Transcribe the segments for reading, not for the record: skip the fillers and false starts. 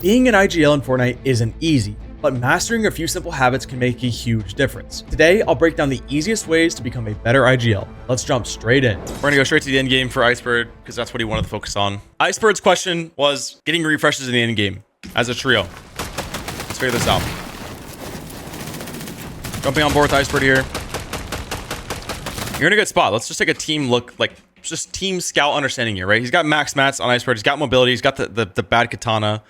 Being an IGL in Fortnite isn't easy, but mastering a few simple habits can make a huge difference. Today, I'll break down the easiest ways to become a better IGL. Let's jump straight in. We're gonna go straight to the end game for Icebird, because that's what he wanted to focus on. Icebird's question was getting refreshes in the end game as a trio. Let's figure this out. Jumping on board with Icebird here. You're in a good spot. Let's just take a team look, like just team scout understanding here, right? He's got max mats on Icebird. He's got mobility. He's got the bad katana.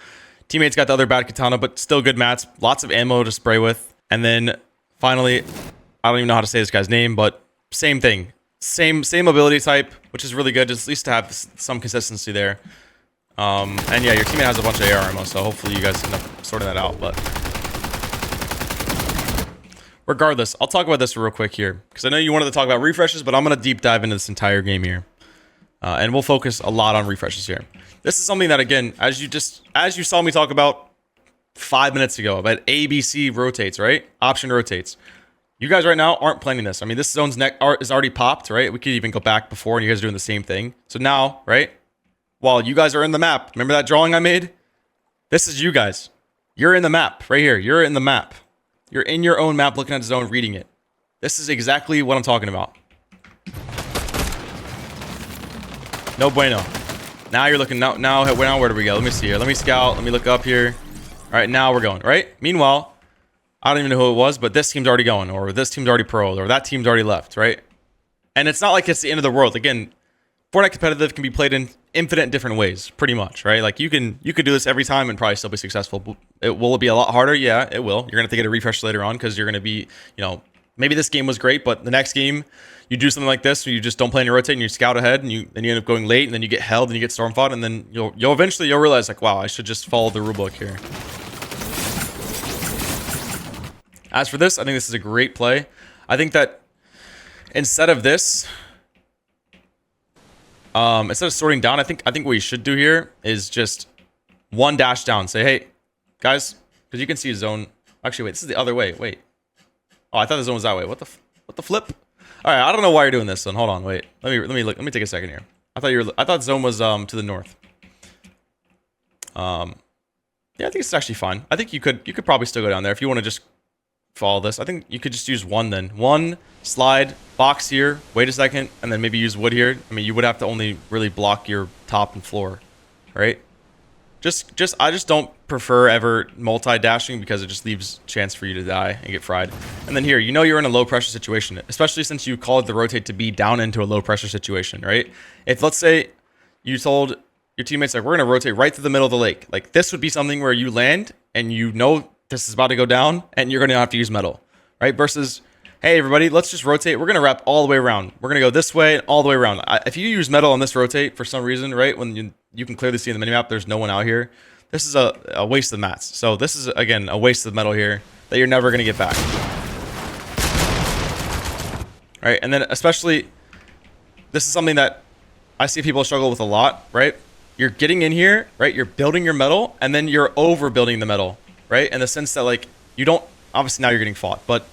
Teammates got the other bad katana, but still good mats. Lots of ammo to spray with. And then finally, I don't even know how to say this guy's name, but same thing. Same ability type, which is really good, just at least to have some consistency there. And yeah, your teammate has a bunch of AR ammo, so hopefully you guys end up sorting that out. But regardless, I'll talk about this real quick here, because I know you wanted to talk about refreshes, but I'm going to deep dive into this entire game here. And we'll focus a lot on refreshes here. This is something that, again, as you saw me talk about 5 minutes ago, about ABC rotates, right? Option rotates. You guys right now aren't planning this. I mean, this zone's neck is already popped, right? We could even go back before and you guys are doing the same thing. So now, right? While you guys are in the map, remember that drawing I made? This is you guys. You're in the map right here. You're in the map. You're in your own map looking at the zone, reading it. This is exactly what I'm talking about. No bueno. Now you're looking, now where do we go? Let me see here. Let me scout. Let me look up here. All right, now we're going, right? Meanwhile, I don't even know who it was, but this team's already going, or this team's already pro, or that team's already left, right? And it's not like it's the end of the world. Again, Fortnite competitive can be played in infinite different ways, pretty much, right? Like you could do this every time and probably still be successful. Will it be a lot harder? Yeah, it will. You're gonna have to get a refresh later on because you're gonna be, you know, maybe this game was great, but the next game you do something like this where you just don't plan to rotate and you scout ahead and you end up going late and then you get held and you get storm fought and then you'll eventually realize like, wow, I should just follow the rulebook here. As for this, I think this is a great play. I think that instead of this, instead of sorting down, I think what you should do here is just one dash down. Say, hey, guys, because you can see a zone. Actually, wait, this is the other way. Wait. Oh, I thought the zone was that way. What the flip? All right, I don't know why you're doing this. Then hold on, wait. Let me look. Let me take a second here. I thought zone was to the north. Yeah, I think it's actually fine. I think you could probably still go down there if you want to just follow this. I think you could just use one then. One slide box here. Wait a second, and then maybe use wood here. I mean, you would have to only really block your top and floor, right? I just don't prefer ever multi-dashing because it just leaves chance for you to die and get fried. And then here, you know you're in a low pressure situation, especially since you called the rotate to be down into a low pressure situation, right? If let's say you told your teammates like we're gonna rotate right through the middle of the lake, like this would be something where you land and you know this is about to go down and you're gonna have to use metal, right? Versus, hey everybody, let's just rotate. We're gonna wrap all the way around. We're gonna go this way and all the way around. If you use metal on this rotate for some reason, right, when you can clearly see in the minimap there's no one out here, this is a waste of mats. So this is, again, a waste of metal here that you're never going to get back. Right? And then especially, this is something that I see people struggle with a lot, right? You're getting in here, right? You're building your metal, and then you're overbuilding the metal, right? In the sense that, like, you don't, obviously now you're getting fought, but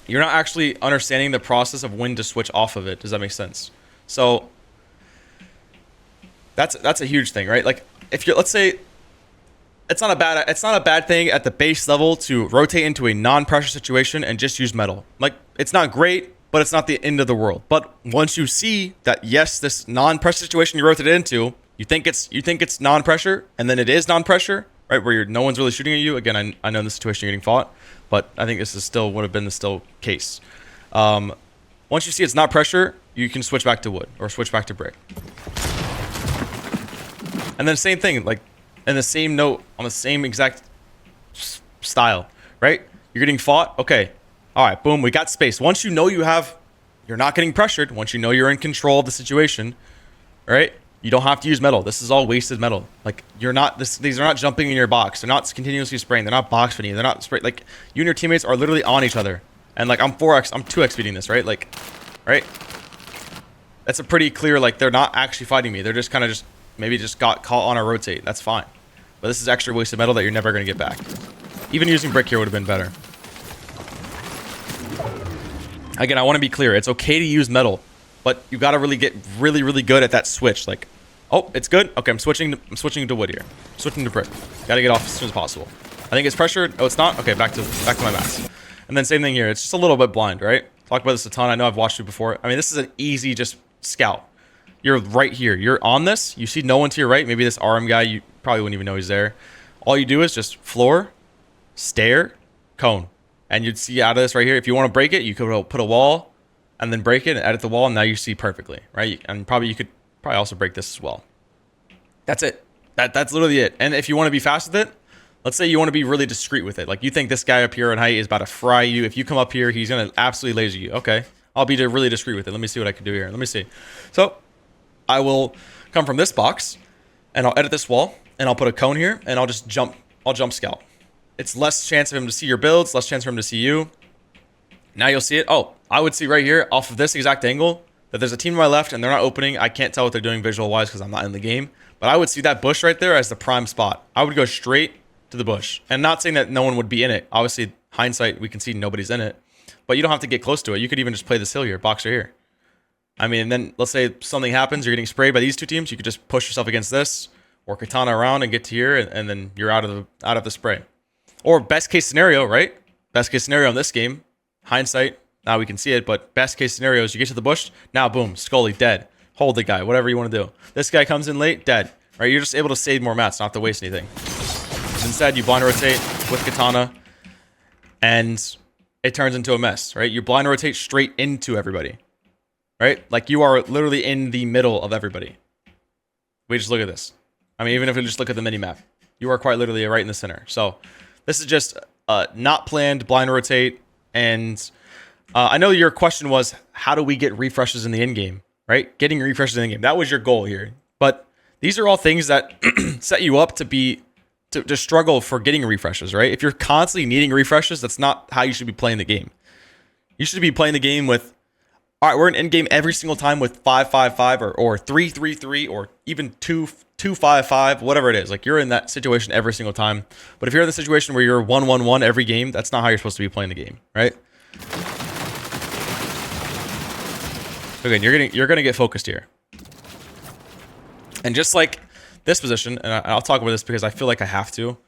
you're not actually understanding the process of when to switch off of it. Does that make sense? So that's a huge thing, right? Like, if you're, let's say, it's not a bad thing at the base level to rotate into a non-pressure situation and just use metal. Like, it's not great, but it's not the end of the world. But once you see that, yes, this non-pressure situation you rotated into, you think it's non-pressure, and then it is non-pressure, right? Where no one's really shooting at you. Again, I know in this situation you're getting fought, but I think this is still would have been the still case. Once you see it's not pressure, you can switch back to wood or switch back to brick. And then same thing, like, in the same note, on the same exact style, right? You're getting fought. Okay. All right. Boom. We got space. Once you know you're not getting pressured. Once you know you're in control of the situation, right? You don't have to use metal. This is all wasted metal. Like, these are not jumping in your box. They're not continuously spraying. They're not box feeding. They're not spray. Like, you and your teammates are literally on each other. And like, I'm 4x, I'm 2x feeding this, right? Like, right? That's a pretty clear, like, they're not actually fighting me. They're just kind of maybe just got caught on a rotate. That's fine. But this is extra wasted metal that you're never going to get back. Even using brick here would have been better. Again, I want to be clear. It's okay to use metal, but you got to really get really good at that switch. Like, Oh, it's good. Okay, I'm switching to wood here. Switching to brick. Gotta get off as soon as possible. I think it's pressured. Oh, it's not. Okay, back to my mats. And then same thing here. It's just a little bit blind, right? Talked about this a ton. I know I've watched it before. I mean, this is an easy just scout. You're right here. You're on this. You see no one to your right. Maybe this RM guy, you probably wouldn't even know he's there. All you do is just floor, stair, cone. And you'd see out of this right here. If you want to break it, you could put a wall and then break it and edit the wall. And now you see perfectly, right? And you could probably also break this as well. That's it. That's literally it. And if you want to be fast with it, let's say you want to be really discreet with it. Like you think this guy up here on height is about to fry you. If you come up here, he's going to absolutely laser you. Okay. I'll be really discreet with it. Let me see what I can do here. Let me see. So I will come from this box and I'll edit this wall and I'll put a cone here and I'll just jump. I'll jump scout. It's less chance of him to see your builds, less chance for him to see you. Now you'll see it. Oh, I would see right here off of this exact angle that there's a team to my left and they're not opening. I can't tell what they're doing visual wise because I'm not in the game. But I would see that bush right there as the prime spot. I would go straight to the bush. And not saying that no one would be in it. Obviously, hindsight, we can see nobody's in it. But you don't have to get close to it. You could even just play this hill here, boxer here. I mean, and then let's say something happens, you're getting sprayed by these two teams. You could just push yourself against this or katana around and get to here, and then you're out of the spray. Or best case scenario, right? Best case scenario in this game, hindsight, now we can see it, but best case scenario is you get to the bush, now boom, Scully, dead. Hold the guy, whatever you want to do. This guy comes in late, dead. Right? You're just able to save more mats, not have to waste anything. Instead, you blind rotate with katana, and it turns into a mess, right? You blind rotate straight into everybody, right? Like you are literally in the middle of everybody. We just look at this. I mean, even if we just look at the mini map, you are quite literally right in the center. So this is just not planned blind rotate. And I know your question was, how do we get refreshes in the end game, right? Getting refreshes in the game. That was your goal here. But these are all things that set you up to struggle for getting refreshes, right? If you're constantly needing refreshes, that's not how you should be playing the game. You should be playing the game with, all right, we're in end game every single time with 5-5-5 or 3-3-3 or even 2-5-5, whatever it is. Like you're in that situation every single time. But if you're in the situation where you're 1-1-1 every game, that's not how you're supposed to be playing the game, right? Again, you're gonna get focused here. And just like this position, and I'll talk about this because I feel like I have to.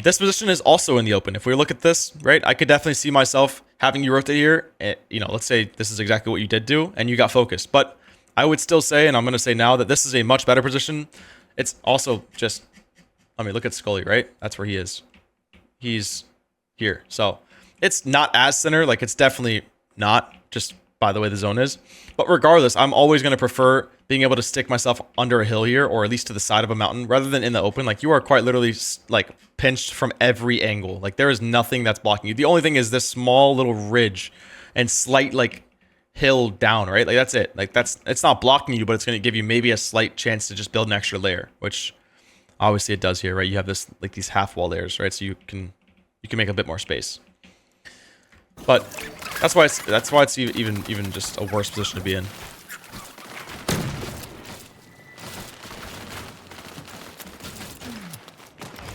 This position is also in the open. If we look at this, right, I could definitely see myself having you rotate here. And, you know, let's say this is exactly what you did do, and you got focused. But I would still say, and I'm going to say now, that this is a much better position. It's also just, I mean, look at Scully, right? That's where he is. He's here. So it's not as center. Like, it's definitely not, just by the way the zone is. But regardless, I'm always going to prefer being able to stick myself under a hill here, or at least to the side of a mountain, rather than in the open. Like, you are quite literally like pinched from every angle. Like, there is nothing that's blocking you. The only thing is this small little ridge and slight like hill down, right? Like, that's it. Like, it's not blocking you, but it's going to give you maybe a slight chance to just build an extra layer, which obviously it does here, right? You have this, like, these half wall layers, right? So you can make a bit more space. But that's why it's even just a worse position to be in.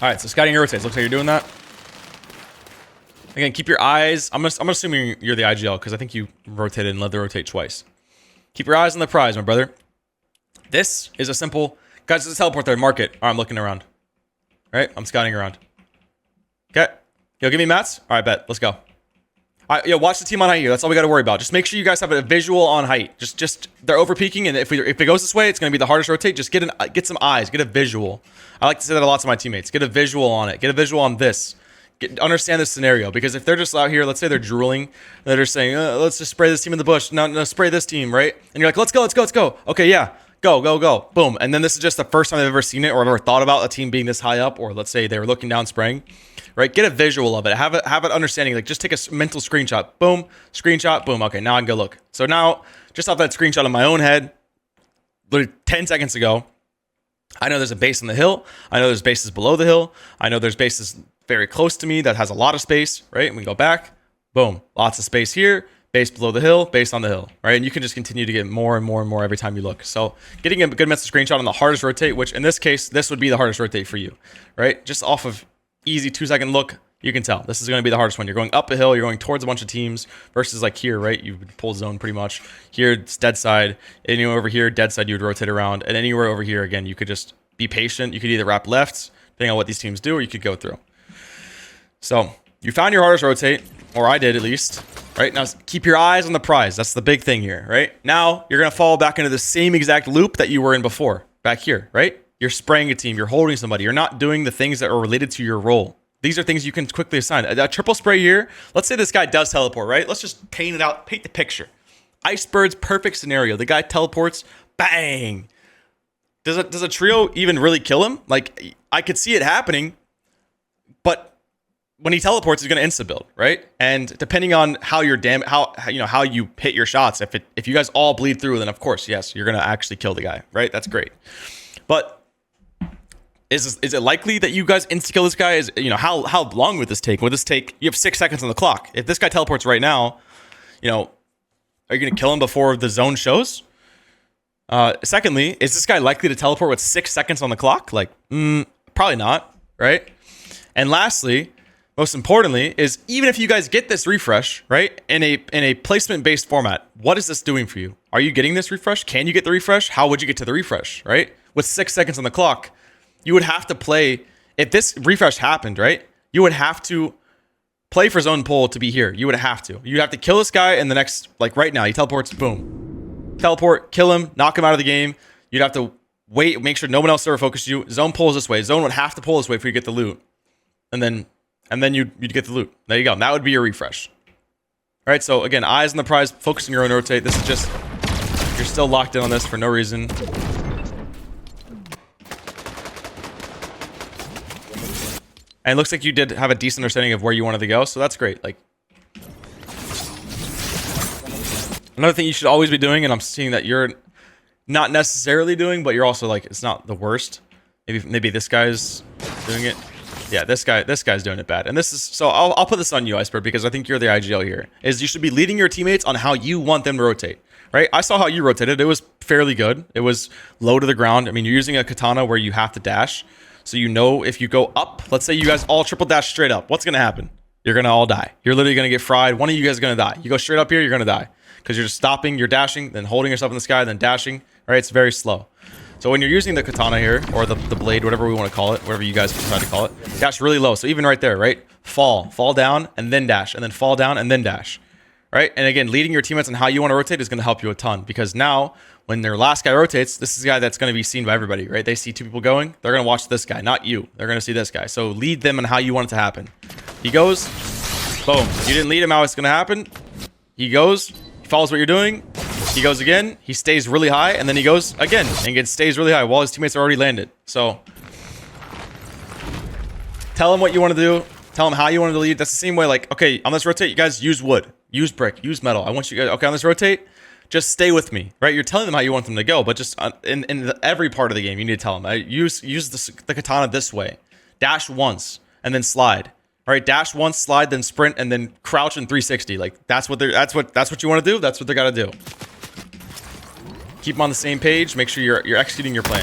All right, so scouting your rotates. Looks like you're doing that. Again, keep your eyes. I'm assuming you're the IGL because I think you rotated and led the rotate twice. Keep your eyes on the prize, my brother. This is a simple, guys. Just teleport there. Mark it. All right, I'm looking around. All right, I'm scouting around. Okay. Yo, give me mats. All right, bet. Let's go. All right, yo, watch the team on height here. That's all we got to worry about. Just make sure you guys have a visual on height. Just they're over peaking, and if it goes this way, it's going to be the hardest rotate. Just get some eyes, get a visual. I like to say that a lot to my teammates. Get a visual on it. Get a visual on this. Understand this scenario, because if they're just out here, let's say they're drooling, they're just saying, let's just spray this team in the bush. No, spray this team, right? And you're like, let's go. Okay, yeah, go. Boom. And then this is just the first time they've ever seen it or ever thought about a team being this high up, or let's say they were looking down spraying. Right, get a visual of it. Have an understanding. Like, just take a mental screenshot. Boom, screenshot. Boom. Okay, now I can go look. So now, just off that screenshot in my own head, literally 10 seconds ago, I know there's a base on the hill. I know there's bases below the hill. I know there's bases very close to me that has a lot of space. Right, and we go back. Boom, lots of space here. Base below the hill. Base on the hill. Right, and you can just continue to get more and more and more every time you look. So getting a good mental screenshot on the hardest rotate, which in this case, this would be the hardest rotate for you. Right, just off of easy 2-second look, You can tell. This is going to be the hardest one. You're going up a hill. You're going towards a bunch of teams versus like here, right? You would pull zone pretty much. Here, it's dead side. Anywhere over here, dead side, you would rotate around. And anywhere over here, again, you could just be patient. You could either wrap left, depending on what these teams do, or you could go through. So you found your hardest rotate, or I did at least. Right? Now, keep your eyes on the prize. That's the big thing here, right? Now, you're going to fall back into the same exact loop that you were in before, back here, right? You're spraying a team. You're holding somebody. You're not doing the things that are related to your role. These are things you can quickly assign. A triple spray here, let's say this guy does teleport, right? Let's just paint it out, paint the picture. Icebird's perfect scenario. The guy teleports, bang. Does a trio even really kill him? Like, I could see it happening, but when he teleports, he's going to insta build, right? And depending on how your how you hit your shots, if you guys all bleed through, then of course, yes, you're going to actually kill the guy, right? That's great. But is it likely that you guys insta kill this guy? Is how long would this take? Would this take? You have 6 seconds on the clock. If this guy teleports right now, are you going to kill him before the zone shows? Secondly, is this guy likely to teleport with 6 seconds on the clock? Like, probably not, right? And lastly, most importantly, is even if you guys get this refresh, right, in a placement-based format, what is this doing for you? Are you getting this refresh? Can you get the refresh? How would you get to the refresh, right? With 6 seconds on the clock, you would have to play. If this refresh happened, right, you would have to play for zone pull to be here. You would have to. You'd have to kill this guy in the next, like right now, he teleports, boom. Teleport, kill him, knock him out of the game. You'd have to wait, make sure no one else ever focuses you. Zone pulls this way. Zone would have to pull this way for you to get the loot. And then you'd get the loot. There you go. That would be your refresh. All right, so again, eyes on the prize, focus on your own rotate. This is just, you're still locked in on this for no reason. And it looks like you did have a decent understanding of where you wanted to go, so that's great. Like, another thing you should always be doing, and I'm seeing that you're not necessarily doing, but you're also like, it's not the worst. Maybe this guy's doing it. Yeah, this guy's doing it bad. And this is, so I'll put this on you, Iceberg, because I think you're the IGL here. Is you should be leading your teammates on how you want them to rotate, right? I saw how you rotated. It was fairly good. It was low to the ground. I mean, you're using a katana where you have to dash. So if you go up, let's say you guys all triple dash straight up, what's going to happen? You're going to all die. You're literally going to get fried. One of you guys is going to die. You go straight up here, you're going to die. Because you're just stopping, you're dashing, then holding yourself in the sky, then dashing. Right? It's very slow. So when you're using the katana here, or the blade, whatever we want to call it, whatever you guys decide to call it, dash really low. So even right there, right? Fall down, and then dash, and then fall down, and then dash. Right? And again, leading your teammates on how you want to rotate is going to help you a ton. Because now, when their last guy rotates, this is the guy that's going to be seen by everybody, right? They see two people going, they're going to watch this guy, not you. They're going to see this guy. So lead them on how you want it to happen. He goes, boom. You didn't lead him how it's going to happen. He goes, he follows what you're doing. He goes again, he stays really high, and then he goes again, and stays really high while his teammates are already landed. So tell him what you want to do. Tell him how you want to lead. That's the same way, like, okay, on this rotate, you guys use wood, use brick, use metal. I want you guys, okay, on this rotate, just stay with me, right? You're telling them how you want them to go, but just in every part of the game, you need to tell them. Use the katana this way. Dash once, and then slide. All right, dash once, slide, then sprint, and then crouch in 360. Like, that's what you want to do. That's what they got to do. Keep them on the same page. Make sure you're executing your plan.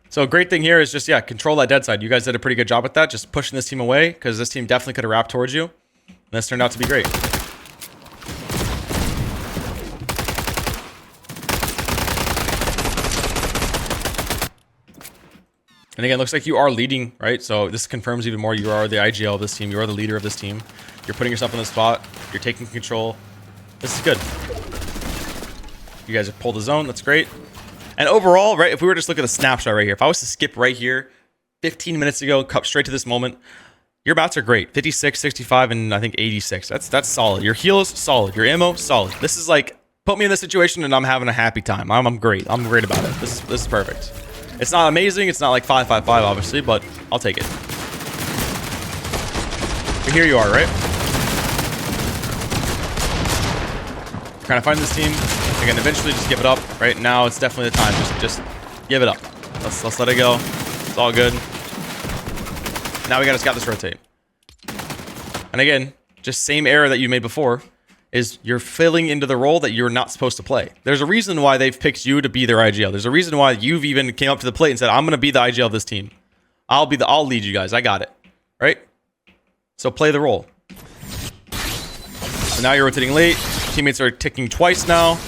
So a great thing here is just, yeah, control that dead side. You guys did a pretty good job with that, just pushing this team away, because this team definitely could have wrapped towards you. And this turned out to be great. And again, looks like you are leading, right? So this confirms even more you are the IGL of this team. You are the leader of this team. You're putting yourself in the spot. You're taking control. This is good. You guys have pulled the zone. That's great. And overall, right, if we were just look at a snapshot right here, if I was to skip right here 15 minutes ago, cut straight to this moment, your bats are great. 56, 65, and I think 86. That's solid. Your heals, solid. Your ammo, solid. This is like, put me in this situation and I'm having a happy time. I'm great. I'm great about it. This is perfect. It's not amazing. It's not like 5-5-5, obviously, but I'll take it. But here you are, right? Trying to find this team. Again, eventually just give it up. Right now, it's definitely the time. Just give it up. Let's let it go. It's all good. Now we gotta scout this rotate. And again, just same error that you made before. is you're filling into the role that you're not supposed to play. There's a reason why they've picked you to be their IGL. There's a reason why you've even came up to the plate and said, I'm going to be the IGL of this team. I'll lead you guys. I got it. Right? So play the role. So now you're rotating late. Teammates are ticking twice now.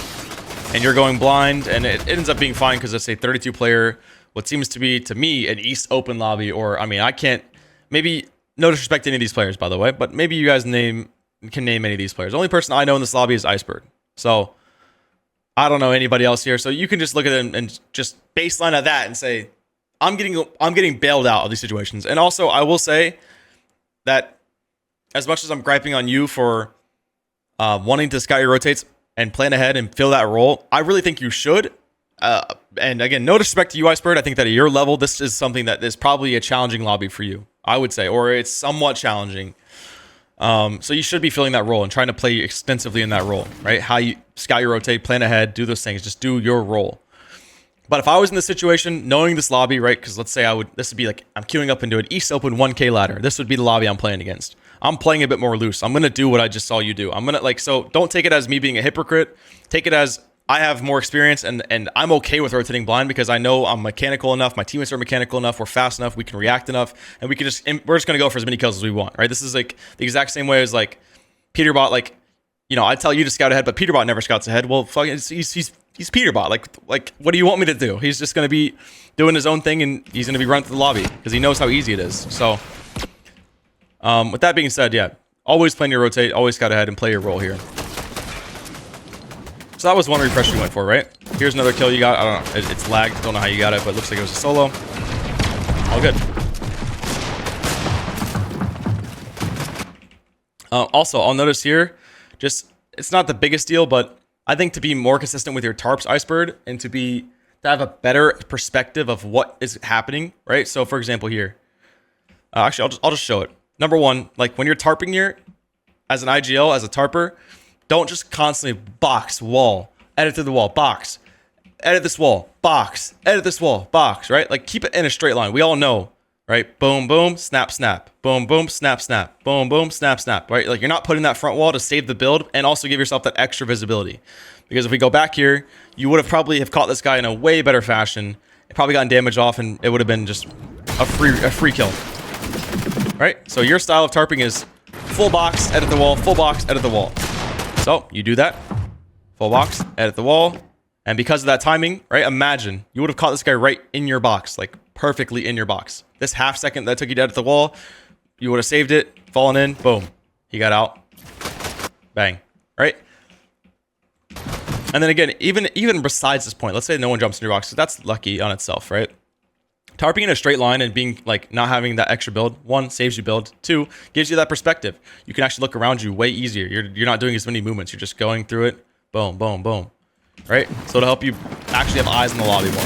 And you're going blind. And it ends up being fine because it's a 32 player, what seems to be, to me, an East Open lobby. Or, I mean, I can't, maybe, no disrespect to any of these players, by the way, but maybe you guys can name any of these players. The only person I know in this lobby is Iceberg. So I don't know anybody else here. So you can just look at them and just baseline at that and say, I'm getting bailed out of these situations. And also, I will say that as much as I'm griping on you for wanting to scout your rotates and plan ahead and fill that role, I really think you should. And again, no disrespect to you, Iceberg. I think that at your level, this is something that is probably a challenging lobby for you, I would say, or it's somewhat challenging. So you should be filling that role and trying to play extensively in that role, right? How you scout your rotate, plan ahead, do those things, just do your role. But if I was in this situation, knowing this lobby, right? Because let's say this would be like, I'm queuing up into an East Open 1K ladder. This would be the lobby I'm playing against. I'm playing a bit more loose. I'm going to do what I just saw you do. I'm going to so don't take it as me being a hypocrite. Take it as I have more experience and I'm okay with rotating blind because I know I'm mechanical enough. My teammates are mechanical enough. We're fast enough. We can react enough. And we're just going to go for as many kills as we want, right? This is like the exact same way as like Peterbot, like, I tell you to scout ahead, but Peterbot never scouts ahead. Well, fucking, he's Peterbot. Like, what do you want me to do? He's just going to be doing his own thing and he's going to be running through the lobby because he knows how easy it is. So, with that being said, yeah, always plan your rotate, always scout ahead and play your role here. So that was one refresh you went for, right? Here's another kill you got. I don't know. It's lagged. Don't know how you got it, but it looks like it was a solo. All good. Also, I'll notice here, it's not the biggest deal, but I think to be more consistent with your tarps, Iceberg, and to have a better perspective of what is happening, right? So, for example, here, actually, I'll just show it. Number one, like when you're tarping here, as an IGL, as a tarper, don't just constantly box, wall, edit through the wall, box, edit this wall, box, edit this wall, box, right? Like keep it in a straight line. We all know, right? Boom, boom, snap, snap, boom, boom, snap, snap, boom, boom, snap, snap, right? Like you're not putting that front wall to save the build and also give yourself that extra visibility. Because if we go back here, you would have probably have caught this guy in a way better fashion. It probably gotten damage off and it would have been just a free kill, right? So your style of tarping is full box, edit the wall, full box, edit the wall. So you do that, full box, edit the wall, and because of that timing, right? Imagine you would have caught this guy right in your box, like perfectly in your box. This half second that took you to edit the wall, you would have saved it, fallen in, boom, he got out, bang, right? And then again, even besides this point, let's say no one jumps in your box, so that's lucky on itself, right? Tarping in a straight line and being like not having that extra build, one, saves you build, two, gives you that perspective. You can actually look around you way easier. You're not doing as many movements. You're just going through it, boom, boom, boom, right? So to help you actually have eyes in the lobby more.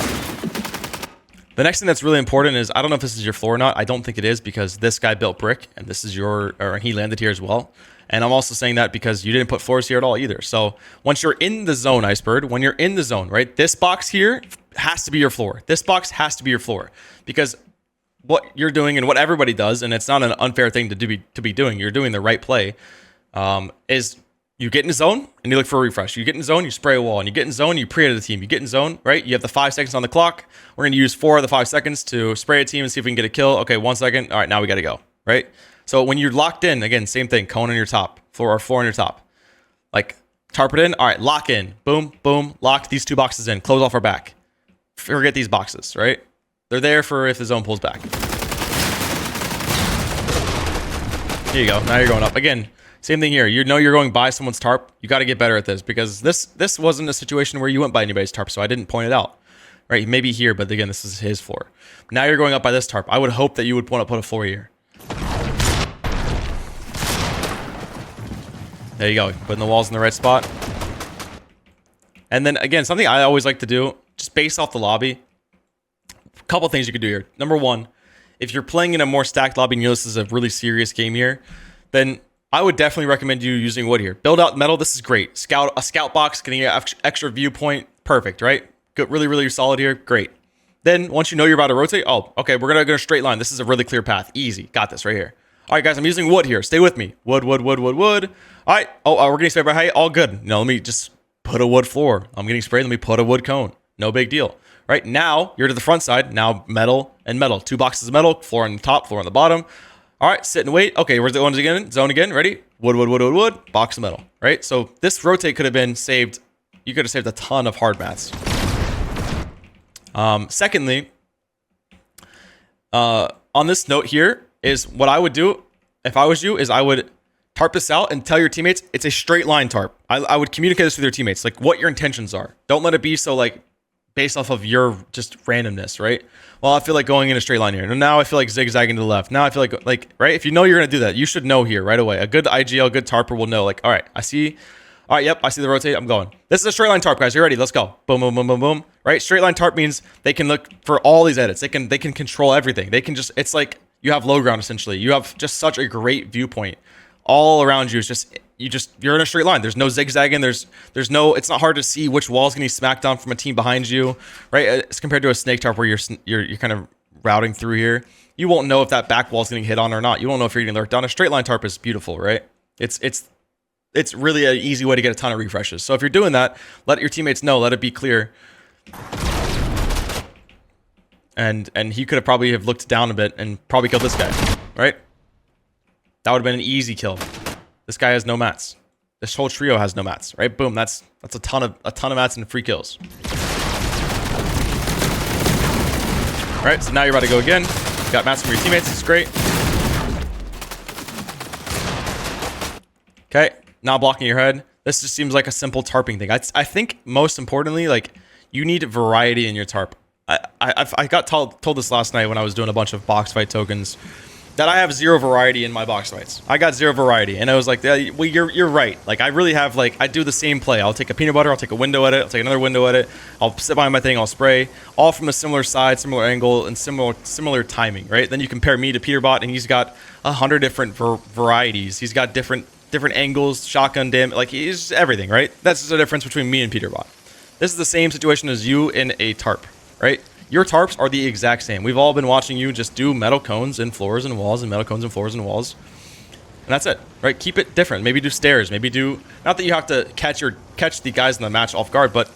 The next thing that's really important is, I don't know if this is your floor or not. I don't think it is because this guy built brick and this is or he landed here as well. And I'm also saying that because you didn't put floors here at all either. So once you're in the zone, Iceberg, when you're in the zone, right? This box here has to be your floor. This box has to be your floor because what you're doing and what everybody does, and it's not an unfair thing to be doing, you're doing the right play, is you get in the zone and you look for a refresh. You get in the zone, you spray a wall, and you get in zone, you pre-edit the team. You get in zone, right? You have the 5 seconds on the clock. We're going to use 4 of the 5 seconds to spray a team and see if we can get a kill. Okay, 1 second. All right, now we got to go, right? So when you're locked in, again, same thing, cone on your top, floor on your top. Like, tarp it in. All right, lock in. Boom, boom, lock these 2 boxes in. Close off our back. Forget these boxes, right? They're there for if the zone pulls back. Here you go. Now you're going up. Again, same thing here. You know you're going by someone's tarp. You got to get better at this because this wasn't a situation where you went by anybody's tarp, so I didn't point it out. Right? Maybe here, but again, this is his floor. Now you're going up by this tarp. I would hope that you would want to put a floor here. There you go. Putting the walls in the right spot. And then again, something I always like to do, just based off the lobby, a couple things you could do here. Number one, if you're playing in a more stacked lobby and you know this is a really serious game here, then I would definitely recommend you using wood here. Build out metal. This is great. A scout box, getting an extra viewpoint. Perfect, right? Good, really, really solid here. Great. Then once you know you're about to rotate, oh, okay, we're gonna go straight line. This is a really clear path. Easy. Got this right here. All right, guys, I'm using wood here. Stay with me. Wood, wood, wood, wood, wood. All right. Oh, we're getting sprayed by height. All good. No, let me just put a wood floor. I'm getting sprayed. Let me put a wood cone. No big deal. Right now, you're to the front side. Now metal and metal. 2 boxes of metal. Floor on the top, floor on the bottom. All right, sit and wait. Okay, where's the zone again? Zone again. Ready? Wood, wood, wood, wood, wood. Box of metal. Right? So this rotate could have been saved. You could have saved a ton of hard mats. Secondly, on this note here is what I would do if I was you is I would tarp this out and tell your teammates it's a straight line tarp. I would communicate this with your teammates, like what your intentions are. Don't let it be so like based off of your just randomness, right? Well, I feel like going in a straight line here. Now I feel like zigzagging to the left. Now I feel like, right? If you know you're going to do that, you should know here right away. A good IGL, good tarper will know like, all right, I see. All right, yep, I see the rotate. I'm going. This is a straight line tarp, guys. You ready? Let's go. Boom, boom, boom, boom, boom. Right? Straight line tarp means they can look for all these edits. They can control everything. They can just, it's like you have low ground essentially. You have just such a great viewpoint. All around you is just you're in a straight line. There's no zigzagging. There's no, it's not hard to see which wall's getting smacked on from a team behind you, right? It's compared to a snake tarp where you're kind of routing through here. You won't know if that back wall's getting hit on or not. You won't know if you're getting lurked on. A straight line tarp is beautiful, right? It's really an easy way to get a ton of refreshes. So if you're doing that, let your teammates know. Let it be clear. And he could have probably have looked down a bit and probably killed this guy, right? That would have been an easy kill. This guy has no mats. This whole trio has no mats, right? Boom. That's a ton of mats and free kills. All right. So now you're about to go again. You got mats from your teammates. It's great. Okay. Not blocking your head. This just seems like a simple tarping thing. I think most importantly, like you need variety in your tarp. I got told this last night when I was doing a bunch of box fight tokens that I have 0 variety in my box fights. I got 0 variety, and I was like, yeah, well, you're right. Like I really have like I do the same play. I'll take a peanut butter, I'll take a window edit, I'll take another window edit, I'll sit behind my thing, I'll spray, all from a similar side, similar angle, and similar timing, right? Then you compare me to Peterbot, and he's got 100 different varieties. He's got different angles, shotgun damage, like he's everything, right? That's just the difference between me and Peterbot. This is the same situation as you in a tarp, right? Your tarps are the exact same. We've all been watching you just do metal cones and floors and walls and metal cones and floors and walls. And that's it, right? Keep it different. Maybe do stairs. Maybe do, not that you have to catch the guys in the match off guard, but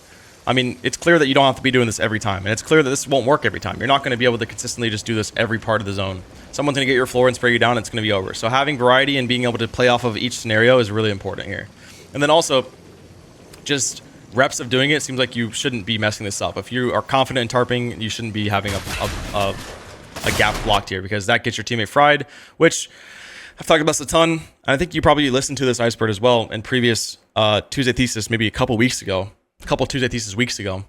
I mean, it's clear that you don't have to be doing this every time. And it's clear that this won't work every time. You're not going to be able to consistently just do this every part of the zone. Someone's going to get your floor and spray you down, and it's going to be over. So having variety and being able to play off of each scenario is really important here. And then also, just reps of doing it seems like you shouldn't be messing this up. If you are confident in tarping, you shouldn't be having a gap blocked here because that gets your teammate fried, which I've talked about this a ton. And I think you probably listened to this Icebird as well in previous Tuesday Thesis, maybe a couple Tuesday Thesis weeks ago.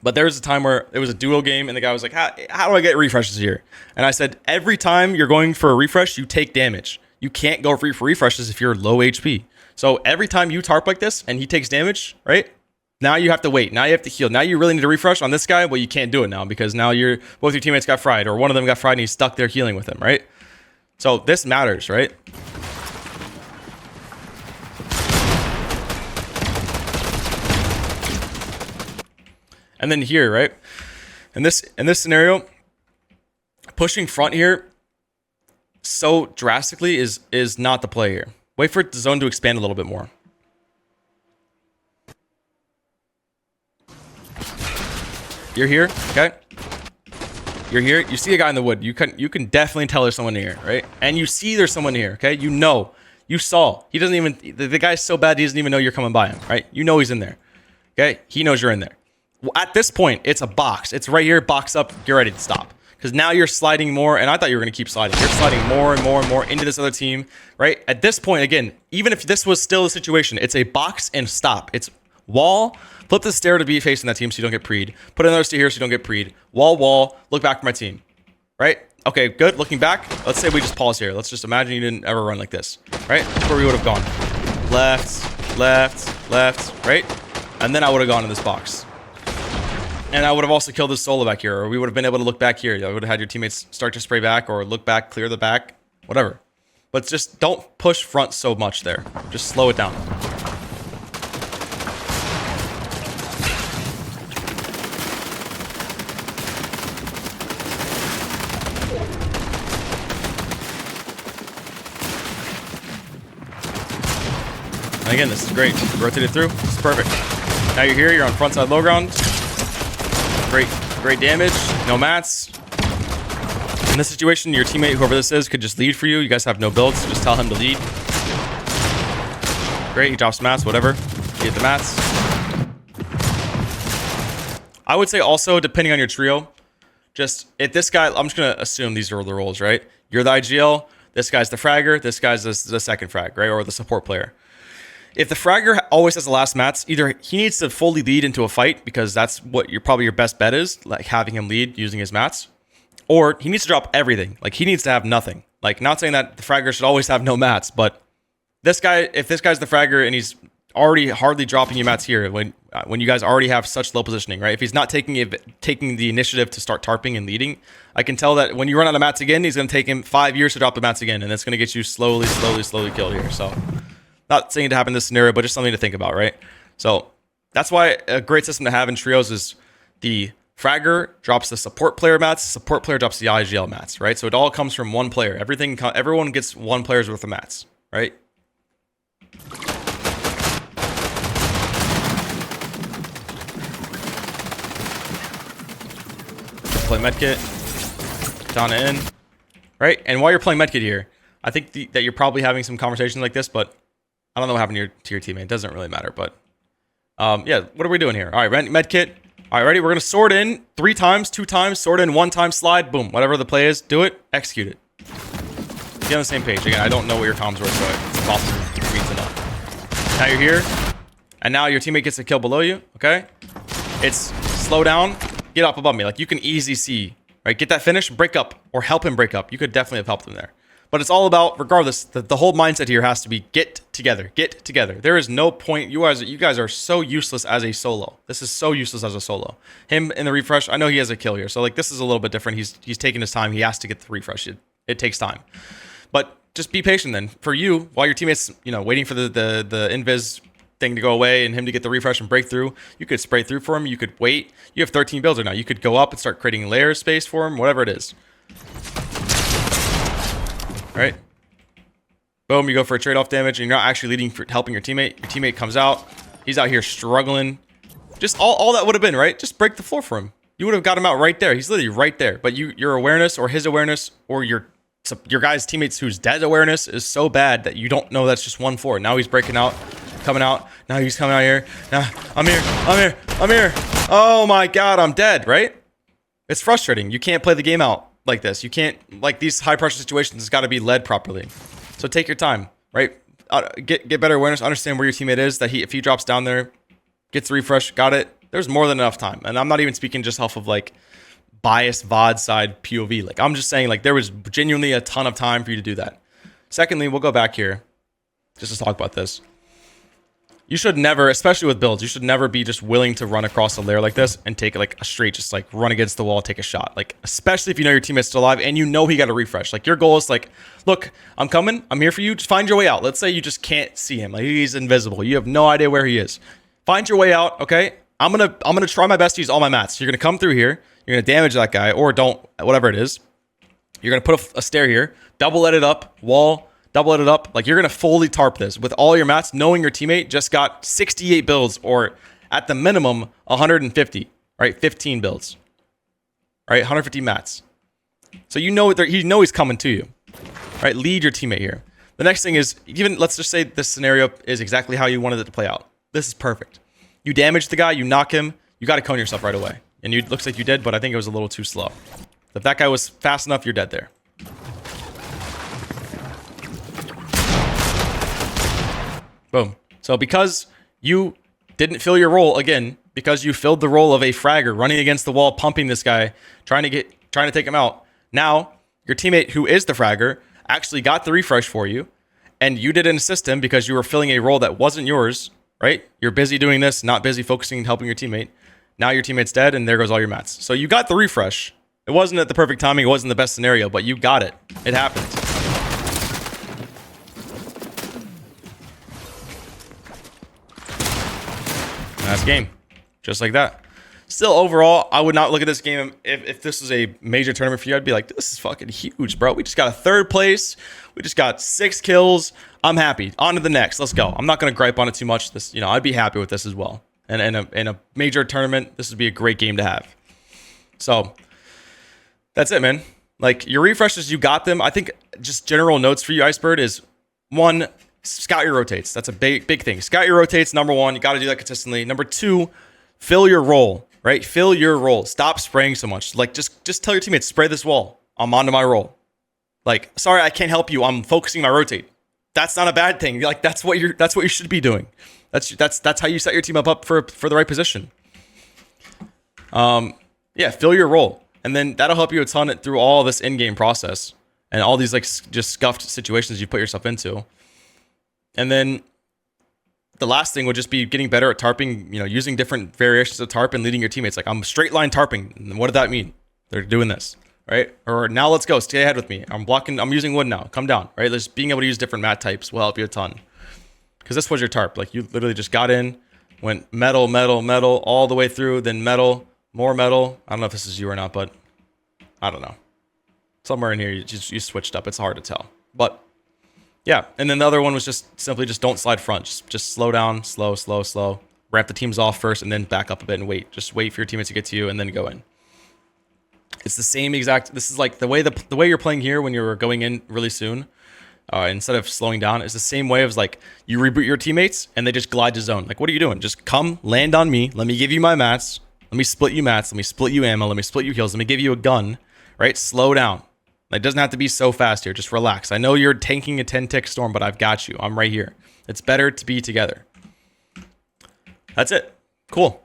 But there was a time where it was a duo game and the guy was like, how do I get refreshes here? And I said, every time you're going for a refresh, you take damage. You can't go free for refreshes if you're low HP. So every time you tarp like this and he takes damage, right? Now you have to wait. Now you have to heal. Now you really need to refresh on this guy. Well, you can't do it now because now both your teammates got fried or one of them got fried and he's stuck there healing with him, right? So this matters, right? And then here, right? In this scenario, pushing front here so drastically is not the play here. Wait for the zone to expand a little bit more. You're here, okay? You're here. You see a guy in the wood. You can definitely tell there's someone here, right? And you see there's someone here, okay? You know. You saw. He doesn't even... The guy's so bad he doesn't even know you're coming by him, right? You know he's in there, okay? He knows you're in there. Well, at this point, it's a box. It's right here, box up. You're ready to stop. Because now you're sliding more, and I thought you were going to keep sliding. You're sliding more and more and more into this other team, right? At this point, again, even if this was still a situation, it's a box and stop. It's wall, flip the stair to be facing that team so you don't get preed. Put another stair here so you don't get preed. Wall, look back for my team, right? Okay, good. Looking back, let's say we just pause here. Let's just imagine you didn't ever run like this, right? That's where we would have gone. Left, right? And then I would have gone in this box. And I would have also killed this solo back here, or we would have been able to look back here. I would have had your teammates start to spray back or look back, clear the back, whatever. But just don't push front so much there. Just slow it down. again, this is great. Rotate it through. It's perfect. Now you're here. You're on front side low ground. Great damage. No mats. In this situation, your teammate, whoever this is, could just lead for you. You guys have no builds, so just tell him to lead. Great. He drops mats, whatever. Get the mats. I would say also, depending on your trio, just if this guy, I'm just going to assume these are the roles, right? You're the IGL. This guy's the fragger. This guy's the second frag, right? Or the support player. If the fragger always has the last mats, either he needs to fully lead into a fight because that's what probably your best bet is, like having him lead using his mats, or he needs to drop everything. Like he needs to have nothing. Like not saying that the fragger should always have no mats, but this guy, if this guy's the fragger and he's already hardly dropping you mats here when you guys already have such low positioning, right? If he's not taking the initiative to start tarping and leading, I can tell that when you run out of mats again, he's going to take him 5 years to drop the mats again, and it's going to get you slowly killed here. So. Not saying to happen in this scenario, but just something to think about, right? So that's why a great system to have in trios is the fragger drops the support player mats, support player drops the IGL mats, right? So it all comes from one player. Everyone gets one player's worth of mats, right? Play medkit, down and in, right? And while you're playing medkit here, I think that you're probably having some conversations like this, but I don't know what happened to your teammate. It doesn't really matter, but yeah, what are we doing here? All right, med kit. All right, ready? We're going to sword in 3 times, 2 times, sword in 1 time, slide, boom. Whatever the play is, do it, execute it. Get on the same page. Again, I don't know what your comms were, so it's impossible for me to know. Now you're here, and now your teammate gets a kill below you, okay? It's slow down, get up above me. Like, you can easily see, right? Get that finish, break up, or help him break up. You could definitely have helped him there. But it's all about, regardless, the whole mindset here has to be get together. Get together. There is no point. You guys are so useless as a solo. This is so useless as a solo. Him in the refresh, I know he has a kill here. So, like, this is a little bit different. He's taking his time. He has to get the refresh. It takes time. But just be patient then. For you, while your teammates, waiting for the invis thing to go away and him to get the refresh and breakthrough, you could spray through for him. You could wait. You have 13 builds now. You could go up and start creating layer space for him, whatever it is. Right? Boom, you go for a trade-off damage, and you're not actually leading for helping your teammate. Your teammate comes out. He's out here struggling. Just all that would have been, right? Just break the floor for him. You would have got him out right there. He's literally right there. But your awareness or his awareness or your guy's teammates who's dead awareness is so bad that you don't know that's just 1-4. Now he's breaking out, coming out. Now he's coming out here. Now, I'm here. Oh my God, I'm dead, right? It's frustrating. You can't play the game out like this. You can't, like, these high pressure situations has got to be led properly. So take your time, right? Get better awareness, understand where your teammate is, that if he drops down there, gets the refresh, got it. There's more than enough time. And I'm not even speaking just off of like biased VOD side POV. Like, I'm just saying, like, there was genuinely a ton of time for you to do that. Secondly, we'll go back here just to talk about this. You should never, especially with builds, you should never be just willing to run across a layer like this and take like a straight, just like run against the wall, take a shot. Like, especially if you know your teammate's still alive and you know he got a refresh. Like, your goal is like, look, I'm coming. I'm here for you. Just find your way out. Let's say you just can't see him. Like, he's invisible. You have no idea where he is. Find your way out, okay? I'm gonna try my best to use all my mats. You're gonna come through here. You're gonna damage that guy, or don't, whatever it is. You're gonna put a stair here, double let it up, wall, double it up. Like, you're going to fully tarp this with all your mats, knowing your teammate just got 68 builds, or at the minimum 150, right? 15 builds, right? 150 mats. So he's coming to you, right? Lead your teammate here. The next thing is, even let's just say this scenario is exactly how you wanted it to play out. This is perfect. You damage the guy, you knock him, you got to cone yourself right away. And it looks like you did, but I think it was a little too slow. If that guy was fast enough, you're dead there. Boom. So because you didn't fill your role, again, because you filled the role of a fragger running against the wall, pumping this guy, trying to take him out. Now, your teammate who is the fragger actually got the refresh for you, and you didn't assist him because you were filling a role that wasn't yours, right? You're busy doing this, not busy focusing and helping your teammate. Now your teammate's dead, and there goes all your mats. So you got the refresh. It wasn't at the perfect timing. It wasn't the best scenario, but you got it. It happened. That's game. Just like that. Still, overall, I would not look at this game if this was a major tournament for you. I'd be like, this is fucking huge, bro. We just got a 3rd place. We just got 6 kills. I'm happy. On to the next. Let's go. I'm not going to gripe on it too much. This, I'd be happy with this as well. And in a major tournament, this would be a great game to have. So that's it, man. Like, your refreshes, you got them. I think just general notes for you, Icebird, is 1, scout your rotates. That's a big thing. Scout your rotates, number 1. You got to do that consistently. Number 2, fill your role, right? Fill your role. Stop spraying so much. Like, just tell your teammates, spray this wall. I'm onto my role. Like, sorry, I can't help you. I'm focusing my rotate. That's not a bad thing. Like, that's what you should be doing. That's how you set your team up for the right position. Yeah, fill your role. And then that'll help you a ton through all this in-game process and all these like just scuffed situations you put yourself into. And then the last thing would just be getting better at tarping, using different variations of tarp and leading your teammates. Like, I'm straight line tarping. And what did that mean? They're doing this, right? Or now let's go. Stay ahead with me. I'm using wood now. Come down, right? Just being able to use different mat types will help you a ton. Because this was your tarp. Like, you literally just got in, went metal, metal, metal all the way through, then metal, more metal. I don't know if this is you or not, but I don't know. Somewhere in here, you switched up. It's hard to tell. But yeah, and then the other one was just simply don't slide front. Just slow down, slow. Ramp the teams off first, and then back up a bit and wait. Just wait for your teammates to get to you, and then go in. It's the same exact. This is like the way you're playing here when you're going in really soon. Instead of slowing down, it's the same way as like you reboot your teammates and they just glide to zone. Like, what are you doing? Just come land on me. Let me give you my mats. Let me split you mats. Let me split you ammo. Let me split you kills. Let me give you a gun. Right? Slow down. It doesn't have to be so fast here. Just relax. I know you're tanking a 10-tick storm, but I've got you. I'm right here. It's better to be together. That's it. Cool.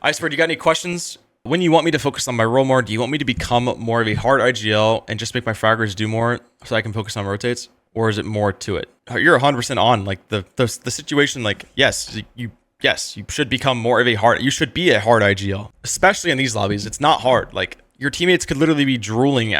Icebird, you got any questions? When you want me to focus on my role more, do you want me to become more of a hard IGL and just make my fraggers do more so I can focus on rotates? Or is it more to it? You're 100% on like the situation. Like, yes, you should become more of a hard. You should be a hard IGL, especially in these lobbies. It's not hard. Like, your teammates could literally be drooling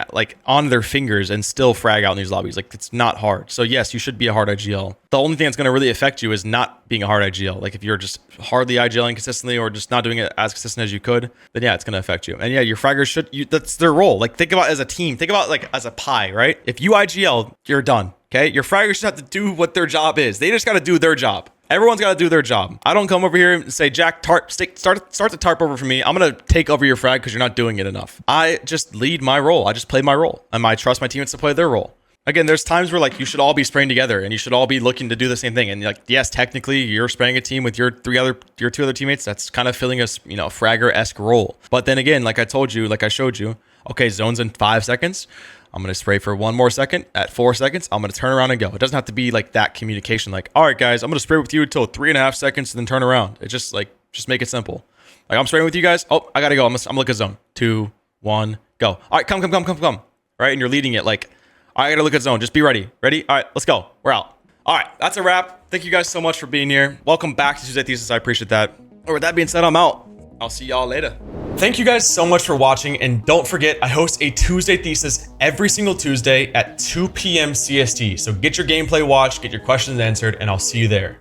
on their fingers and still frag out in these lobbies. Like, it's not hard. So yes, you should be a hard IGL. The only thing that's going to really affect you is not being a hard IGL. Like, if you're just hardly IGLing consistently or just not doing it as consistent as you could, then yeah, it's going to affect you. And yeah, your fraggers that's their role. Like, think about it as a team. Think about it like as a pie, right? If you IGL, you're done. Okay. Your fraggers should have to do what their job is. They just got to do their job. Everyone's got to do their job. I don't come over here and say, Jack, start the tarp over for me. I'm going to take over your frag because you're not doing it enough. I just lead my role. I just play my role. And I trust my teammates to play their role. Again, there's times where like you should all be spraying together and you should all be looking to do the same thing. And like, yes, technically you're spraying a team with your two other teammates. That's kind of filling a fragger-esque role. But then again, like I told you, like I showed you, okay, zones in 5 seconds. I'm going to spray for 1 more second. At 4 seconds, I'm going to turn around and go. It doesn't have to be like that communication. Like, all right, guys, I'm going to spray with you until 3.5 seconds and then turn around. It's just make it simple. Like, I'm spraying with you guys. Oh, I got to go. I'm going to look at zone. 2, 1, go. All right, come. Right, and you're leading it. Like, I got to look at zone. Just be ready. Ready? All right, let's go. We're out. All right, that's a wrap. Thank you guys so much for being here. Welcome back to Tuesday Thesis. I appreciate that. Or with that being said, I'm out. I'll see y'all later. Thank you guys so much for watching, and don't forget, I host a Tuesday Thesis every single Tuesday at 2 p.m. CST. So get your gameplay watched, get your questions answered, and I'll see you there.